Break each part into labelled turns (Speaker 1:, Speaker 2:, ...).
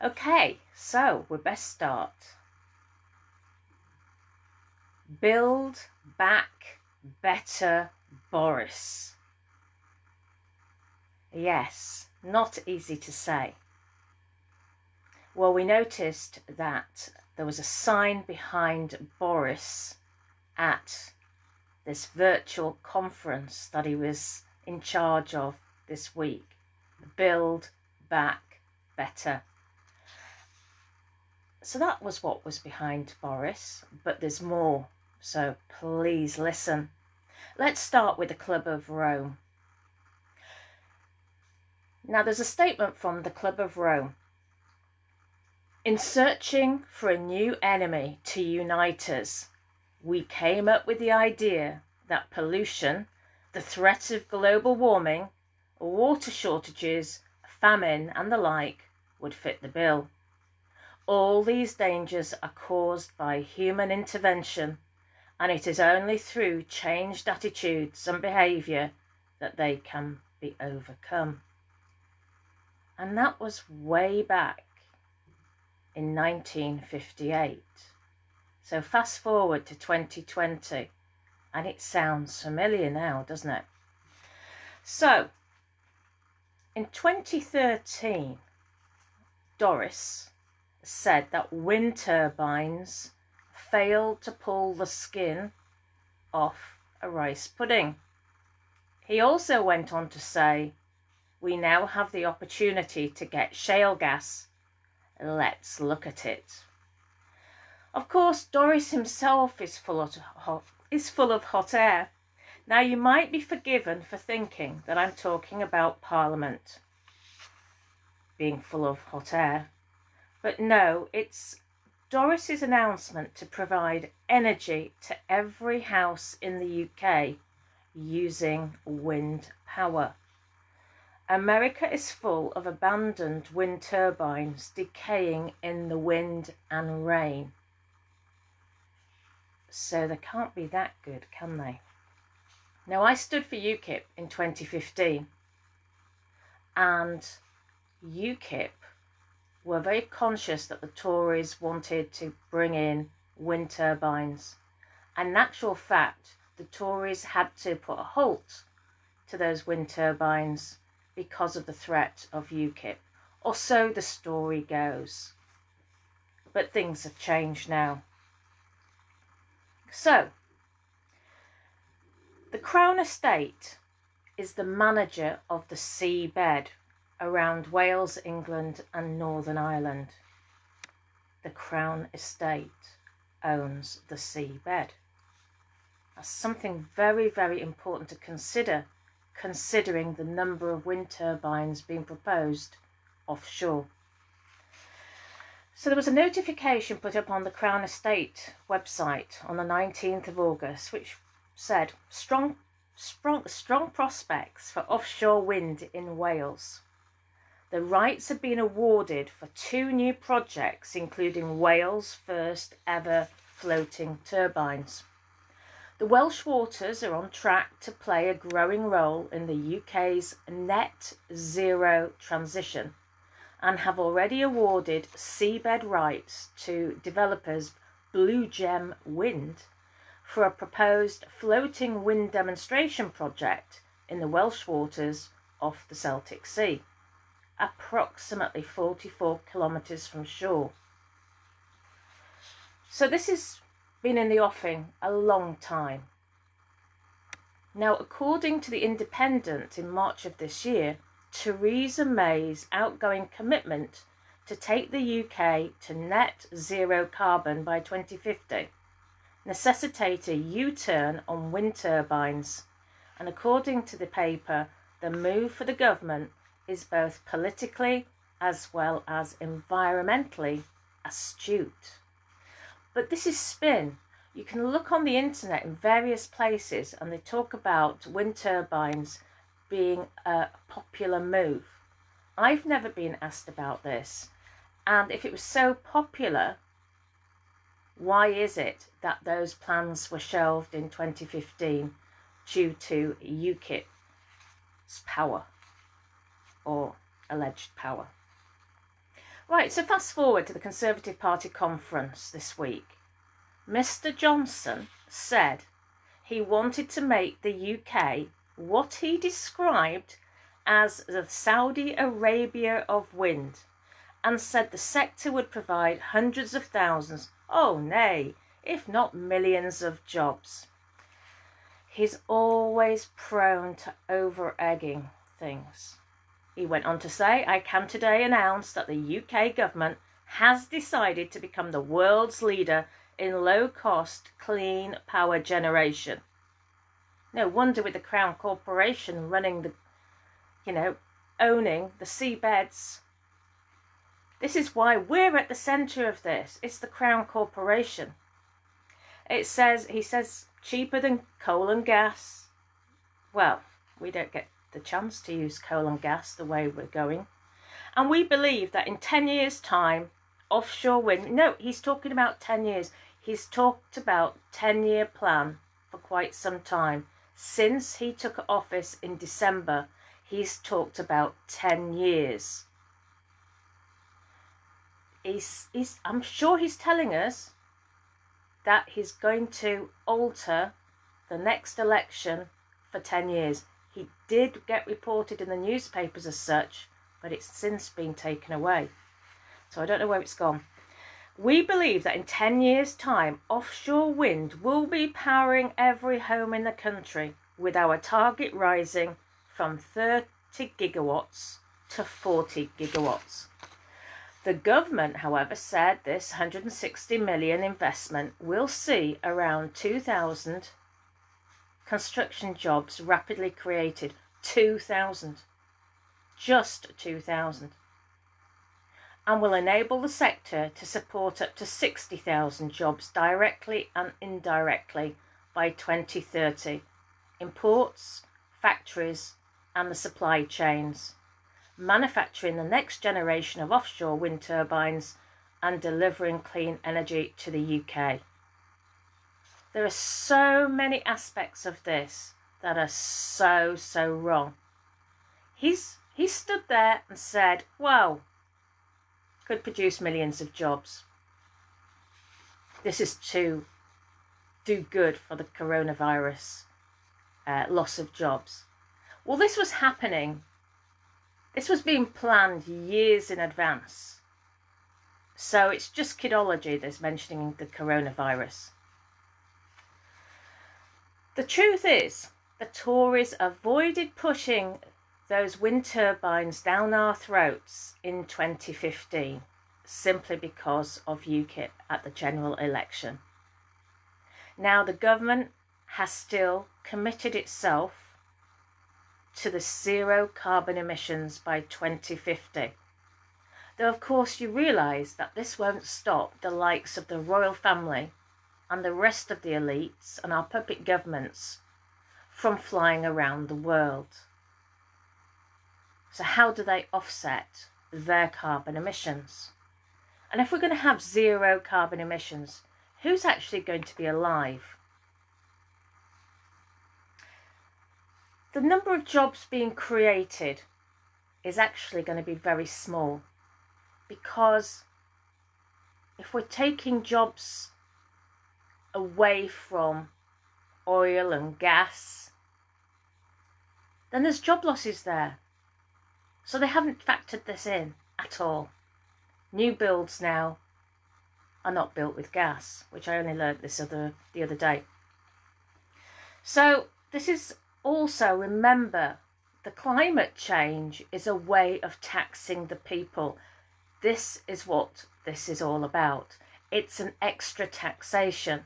Speaker 1: Okay, so we best start. Build back better, Boris. Yes, not easy to say. Well, we noticed that there was a sign behind Boris at this virtual conference that he was in charge of this week. Build back better. So that was what was behind Boris, but there's more, so please listen. Let's start with the Club of Rome. Now there's a statement from the Club of Rome. In searching for a new enemy to unite us, we came up with the idea that pollution, the threat of global warming, water shortages, famine and the like would fit the bill. All these dangers are caused by human intervention, and it is only through changed attitudes and behaviour that they can be overcome. And that was way back in 1958. So fast forward to 2020 and it sounds familiar now, doesn't it? So in 2013, Doris said that wind turbines failed to pull the skin off a rice pudding. He also went on to say, we now have the opportunity to get shale gas. Let's look at it. Of course, Doris himself is full of hot air. Now, you might be forgiven for thinking that I'm talking about Parliament being full of hot air. But no, it's Doris's announcement to provide energy to every house in the UK using wind power. America is full of abandoned wind turbines decaying in the wind and rain. So they can't be that good, can they? Now, I stood for UKIP in 2015, and UKIP were very conscious that the Tories wanted to bring in wind turbines. And in actual fact, the Tories had to put a halt to those wind turbines because of the threat of UKIP, or so the story goes. But things have changed now. So, the Crown Estate is the manager of the seabed around Wales, England and Northern Ireland. The Crown Estate owns the seabed. That's something very, very important to consider, considering the number of wind turbines being proposed offshore. So there was a notification put up on the Crown Estate website on the 19th of August, which said strong prospects for offshore wind in Wales. The rights have been awarded for 2 new projects, including Wales' first ever floating turbines. The Welsh waters are on track to play a growing role in the UK's net zero transition and have already awarded seabed rights to developers Blue Gem Wind for a proposed floating wind demonstration project in the Welsh waters off the Celtic Sea, approximately 44 kilometres from shore. So this has been in the offing a long time. Now, according to The Independent in March of this year, Theresa May's outgoing commitment to take the UK to net zero carbon by 2050 necessitate a U-turn on wind turbines, and according to the paper, the move for the government is both politically as well as environmentally astute. But this is spin. You can look on the internet in various places and they talk about wind turbines being a popular move. I've never been asked about this, and if it was so popular, why is it that those plans were shelved in 2015 due to UKIP's power or alleged power? Right, so fast forward to the Conservative Party conference this week. Mr. Johnson said he wanted to make the UK what he described as the Saudi Arabia of wind, and said the sector would provide hundreds of thousands, oh nay, if not millions of jobs. He's always prone to over-egging things. He went on to say, I can today announce that the UK government has decided to become the world's leader in low-cost, clean power generation. No wonder with the Crown Corporation running the, owning the seabeds. This is why we're at the centre of this. It's the Crown Corporation. He says, cheaper than coal and gas. Well, we don't get the chance to use coal and gas the way we're going. And we believe that in 10 years' time, offshore wind, no, he's talking about 10 years. He's talked about 10-year plan for quite some time. Since he took office in December, he's talked about 10 years. I'm sure he's telling us that he's going to alter the next election for 10 years. He did get reported in the newspapers as such, but it's since been taken away. So I don't know where it's gone. We believe that in 10 years' time, offshore wind will be powering every home in the country, with our target rising from 30 gigawatts to 40 gigawatts. The government, however, said this 160 million investment will see around 2,000 construction jobs rapidly created. 2,000. Just 2,000. And will enable the sector to support up to 60,000 jobs directly and indirectly by 2030 in ports, factories and the supply chains, manufacturing the next generation of offshore wind turbines and delivering clean energy to the UK. There are so many aspects of this that are so wrong. He stood there and said, wow, could produce millions of jobs. This is to do good for the coronavirus loss of jobs. Well, this was happening. This was being planned years in advance. So it's just kidology that's mentioning the coronavirus. The truth is, the Tories avoided pushing those wind turbines down our throats in 2015 simply because of UKIP at the general election. Now the government has still committed itself to the zero carbon emissions by 2050. Though of course you realise that this won't stop the likes of the royal family and the rest of the elites and our puppet governments from flying around the world. So how do they offset their carbon emissions? And if we're going to have zero carbon emissions, who's actually going to be alive? The number of jobs being created is actually going to be very small, because if we're taking jobs away from oil and gas, then there's job losses there. So they haven't factored this in at all. New builds now are not built with gas, which I only learnt the other day. So this is also, remember, the climate change is a way of taxing the people. This is what this is all about. It's an extra taxation.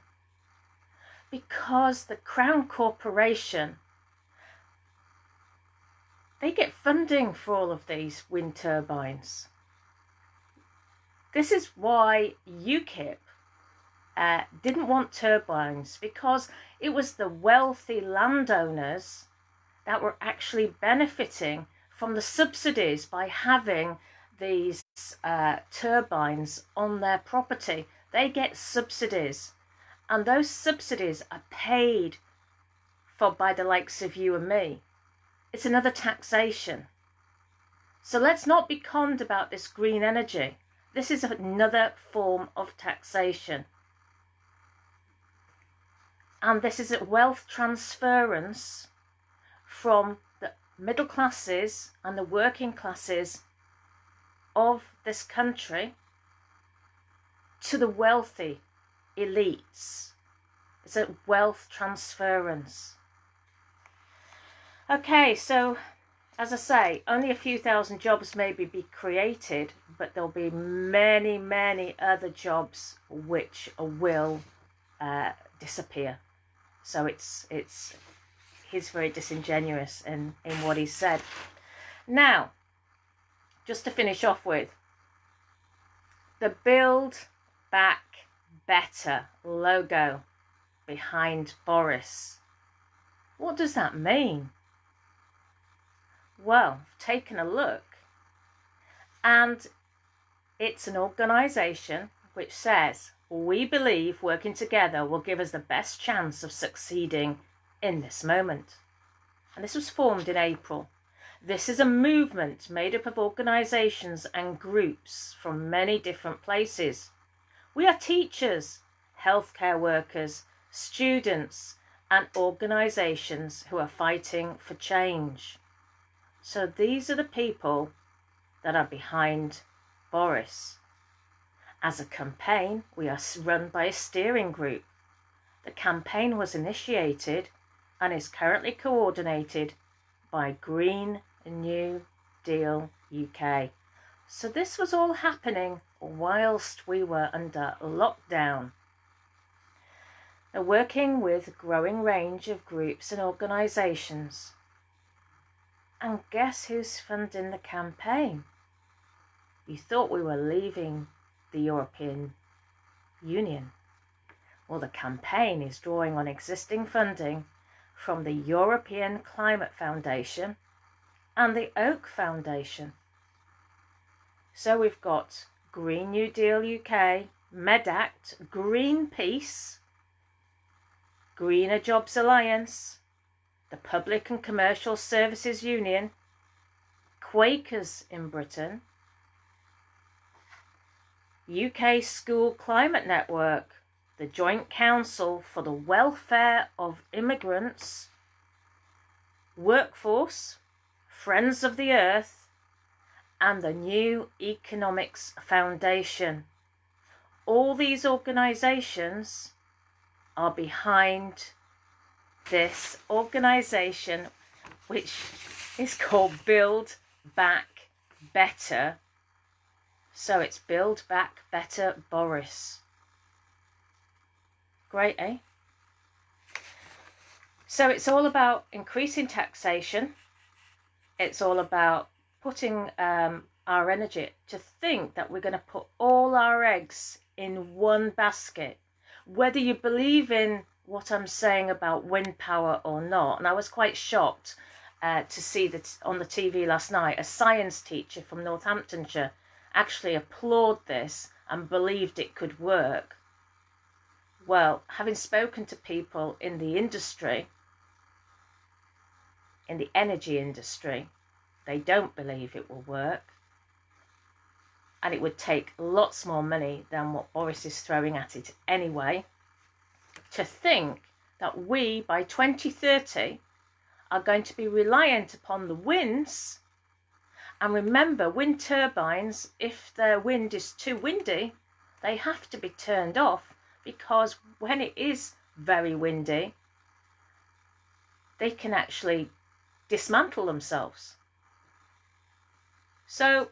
Speaker 1: Because the Crown Corporation, they get funding for all of these wind turbines. This is why UKIP didn't want turbines, because it was the wealthy landowners that were actually benefiting from the subsidies by having these turbines on their property. They get subsidies, and those subsidies are paid for by the likes of you and me. It's another taxation. So let's not be conned about this green energy. This is another form of taxation. And this is a wealth transference from the middle classes and the working classes of this country to the wealthy elites. It's a wealth transference. Okay, so as I say, only a few thousand jobs maybe be created, but there'll be many, many other jobs which will disappear. So he's very disingenuous in what he said. Now, just to finish off with, the Build Back Better logo behind Boris. What does that mean? Well, I've taken a look, and it's an organisation which says, we believe working together will give us the best chance of succeeding in this moment. And this was formed in April. This is a movement made up of organisations and groups from many different places. We are teachers, healthcare workers, students, and organisations who are fighting for change. So these are the people that are behind Boris. As a campaign, we are run by a steering group. The campaign was initiated and is currently coordinated by Green New Deal UK. So this was all happening whilst we were under lockdown. They're working with a growing range of groups and organisations. And guess who's funding the campaign? You thought we were leaving the European Union. Well, the campaign is drawing on existing funding from the European Climate Foundation and the Oak Foundation. So we've got Green New Deal UK, MedAct, Greenpeace, Greener Jobs Alliance, the Public and Commercial Services Union, Quakers in Britain, UK School Climate Network, the Joint Council for the Welfare of Immigrants, Workforce, Friends of the Earth, and the New Economics Foundation. All these organisations are behind this organisation, which is called Build Back Better. So it's Build Back Better Boris. Great, eh? So it's all about increasing taxation. It's all about putting our energy to think that we're going to put all our eggs in one basket. Whether you believe in what I'm saying about wind power or not. And I was quite shocked to see that on the TV last night, a science teacher from Northamptonshire actually applauded this and believed it could work. Well, having spoken to people in the industry, in the energy industry, they don't believe it will work. And it would take lots more money than what Boris is throwing at it anyway. To think that we, by 2030, are going to be reliant upon the winds. And remember, wind turbines, if their wind is too windy, they have to be turned off, because when it is very windy, they can actually dismantle themselves. So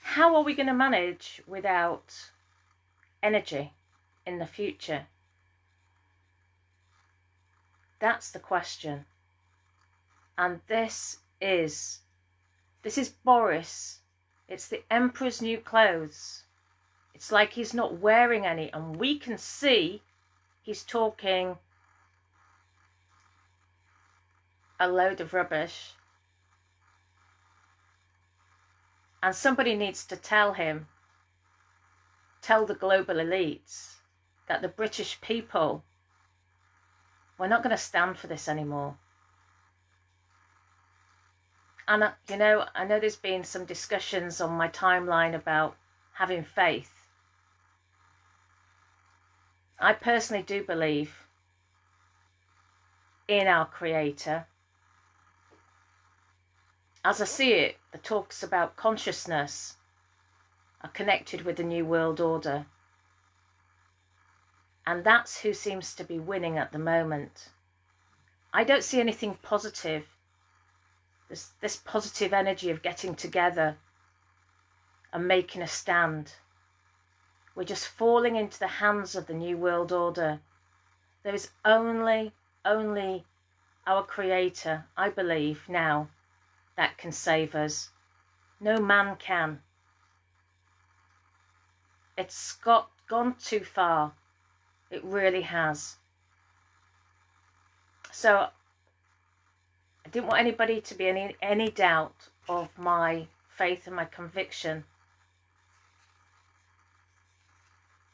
Speaker 1: how are we going to manage without energy in the future? That's the question. And this is Boris. It's the Emperor's new clothes. It's like he's not wearing any, and we can see he's talking a load of rubbish. And somebody needs to tell him, tell the global elites, that the British people, we're not going to stand for this anymore. And, I know there's been some discussions on my timeline about having faith. I personally do believe in our Creator. As I see it, the talks about consciousness are connected with the New World Order. And that's who seems to be winning at the moment. I don't see anything positive. This positive energy of getting together and making a stand. We're just falling into the hands of the New World Order. There is only our Creator, I believe, now, that can save us. No man can. It's gone too far. It really has. So I didn't want anybody to be any doubt of my faith and my conviction.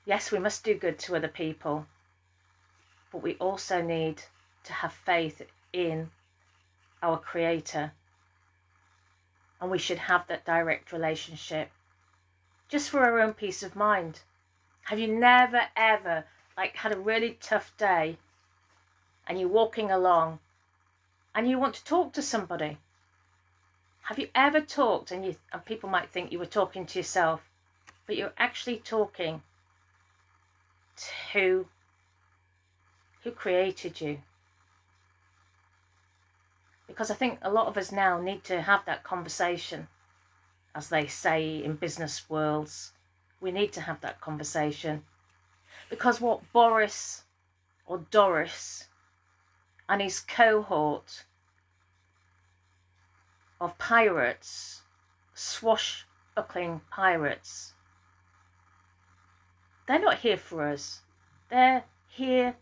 Speaker 1: Yes, we must do good to other people, but we also need to have faith in our Creator. And we should have that direct relationship, just for our own peace of mind. Have you never ever had a really tough day and you're walking along and you want to talk to somebody? Have you ever talked and people might think you were talking to yourself, but you're actually talking to who created you? Because I think a lot of us now need to have that conversation. As they say in business worlds, we need to have that conversation. Because what Boris or Doris and his cohort of pirates, swashbuckling pirates, they're not here for us. They're here.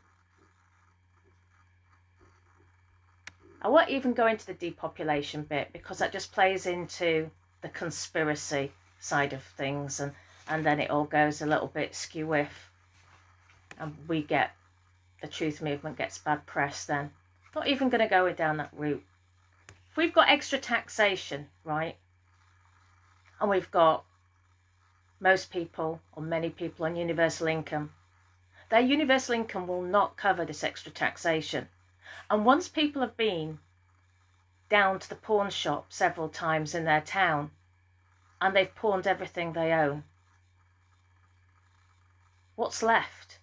Speaker 1: I won't even go into the depopulation bit because that just plays into the conspiracy side of things, and then it all goes a little bit skew-whiff, and the truth movement gets bad press then. Not even going to go down that route. If we've got extra taxation, right, and we've got most people or many people on universal income, their universal income will not cover this extra taxation. And once people have been down to the pawn shop several times in their town and they've pawned everything they own, what's left?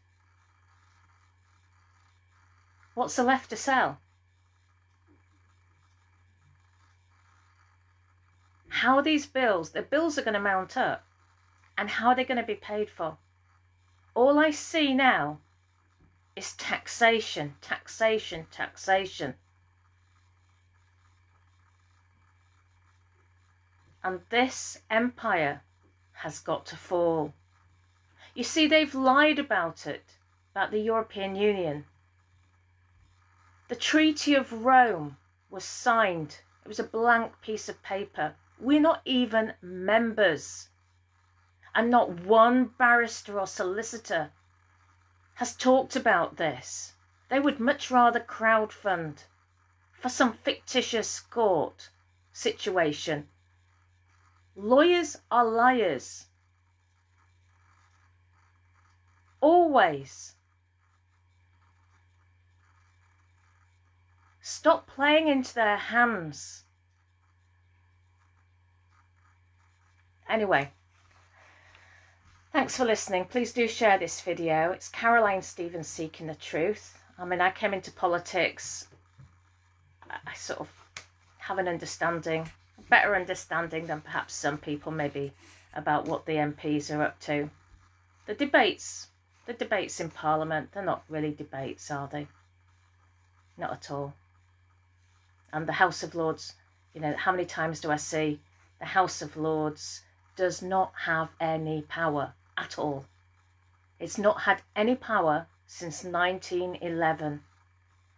Speaker 1: What's there left to sell? How are these bills? The bills are going to mount up. And how are they going to be paid for? All I see now is taxation, taxation, taxation. And this empire has got to fall. You see, they've lied about it, about the European Union. The Treaty of Rome was signed. It was a blank piece of paper. We're not even members. And not one barrister or solicitor has talked about this. They would much rather crowdfund for some fictitious court situation. Lawyers are liars. Always. Stop playing into their hands. Anyway. Thanks for listening. Please do share this video. It's Caroline Stevens seeking the truth. I mean, I came into politics. I sort of have an understanding, a better understanding than perhaps some people maybe, about what the MPs are up to. The debates in Parliament, they're not really debates, are they? Not at all. And the House of Lords, how many times do I see the House of Lords does not have any power at all. It's not had any power since 1911,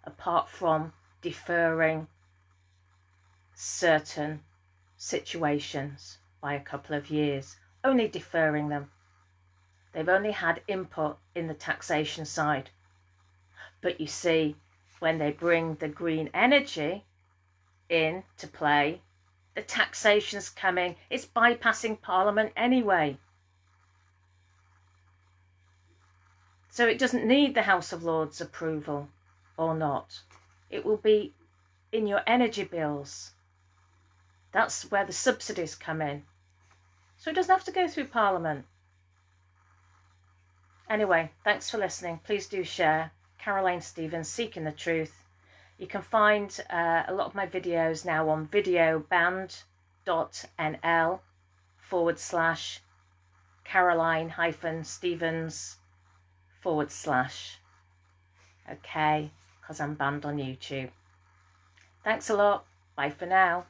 Speaker 1: apart from deferring certain situations by a couple of years, only deferring them. They've only had input in the taxation side. But you see, when they bring the green energy into play, the taxation's coming. It's bypassing Parliament anyway. So it doesn't need the House of Lords approval or not. It will be in your energy bills. That's where the subsidies come in. So it doesn't have to go through Parliament. Anyway, thanks for listening. Please do share. Caroline Stevens, Seeking the Truth. You can find a lot of my videos now on videoband.nl/Caroline-Stevens/. Okay, because I'm banned on YouTube. Thanks a lot. Bye for now.